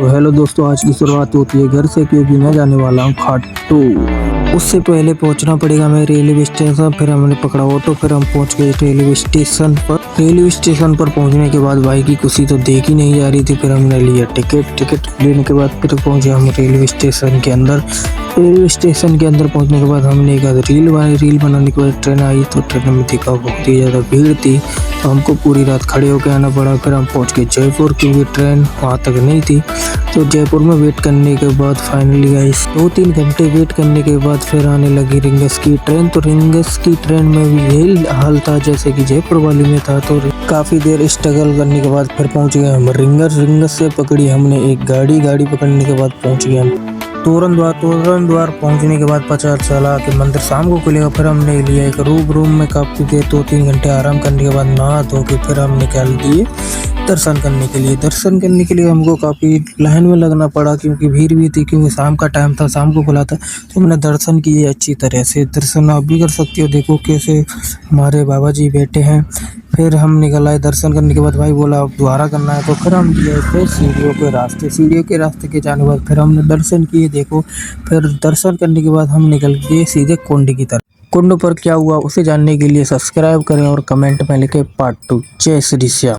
तो हेलो दोस्तों, आज की शुरुआत होती है घर से क्योंकि मैं जाने वाला हूँ खाटू। उससे पहले पहुंचना पड़ेगा मैं रेलवे स्टेशन। फिर हमने पकड़ा ऑटो, फिर हम पहुंच गए रेलवे स्टेशन पर। रेलवे स्टेशन पर पहुंचने के बाद भाई की खुशी तो देखी नहीं जा रही थी। फिर हमने लिया टिकट लेने के बाद फिर पहुंचे हम रेलवे स्टेशन के अंदर। रेलवे स्टेशन के अंदर पहुंचने के बाद हमने एक रील बनाई। रील बनाने के बाद ट्रेन आई तो ट्रेन में देखा बहुत ही ज़्यादा भीड़ थी, तो हमको पूरी रात खड़े होकर आना पड़ा। फिर हम पहुंच गए जयपुर क्योंकि ट्रेन वहाँ तक नहीं थी। तो जयपुर में वेट करने के बाद फाइनली गाइस 2-3 घंटे वेट करने के बाद फिर आने लगी रिंगस की ट्रेन। तो रिंगस की ट्रेन में भी यही हाल था जैसे कि जयपुर वाली में था। तो काफ़ी देर स्ट्रगल करने के बाद फिर पहुंच गए हम रिंगस से पकड़ी हमने एक गाड़ी पकड़ने के बाद पहुंच गए हम तोरण द्वार पहुंचने के बाद पता चला कि मंदिर शाम को खुलेगा। फिर हमने लिया एक रूम में काफ़ी देर 2-3 घंटे आराम करने के बाद नहा धो के फिर हम निकल दिए दर्शन करने के लिए। दर्शन करने के लिए हमको काफ़ी लाइन में लगना पड़ा क्योंकि भीड़ भी थी, क्योंकि शाम का टाइम था, शाम को खुला था। तो हमने दर्शन किए अच्छी तरह से। दर्शन आप भी कर सकते हो, देखो कैसे हमारे बाबा जी बैठे हैं। फिर हम निकल आए दर्शन करने के बाद। भाई बोला अब दोबारा करना है, तो फिर हम गए फिर सीढ़ियों के रास्ते के जाने के बाद फिर हमने दर्शन किए। देखो फिर दर्शन करने के बाद हम निकल गए सीधे कुंड की तरफ। कुंड पर क्या हुआ उसे जानने के लिए सब्सक्राइब करें और कमेंट में लिखें पार्ट 2। जय श्री श्याम।